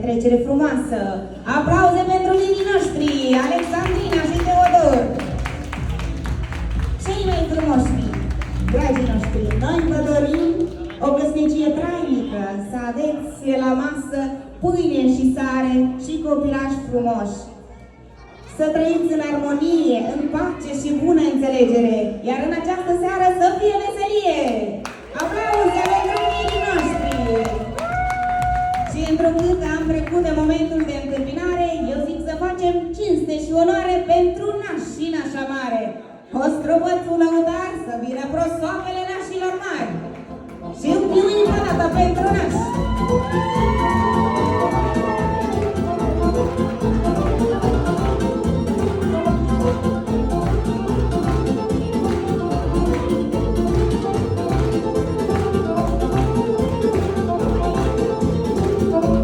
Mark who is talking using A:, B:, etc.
A: petrecere frumoasă. Aplauze pentru linii noștri, Alexandrina și Teodor. Cei mai frumoși, dragii noștri, noi vă dorim o căsnicie trainică, să aveți la masă pâine și sare și copilași frumoși. Să trăiți în armonie, în pace și bună înțelegere, iar în această seară să fie veselie! Aplauze pentru copiii noștri! Și întrucât am trecut de momentul de întâmpinare, eu zic să facem cinste și onoare pentru nași și nașa mare. O străbăț un lăutar să vină prosoapele nașilor mari. Și un piuin palata pentru nași!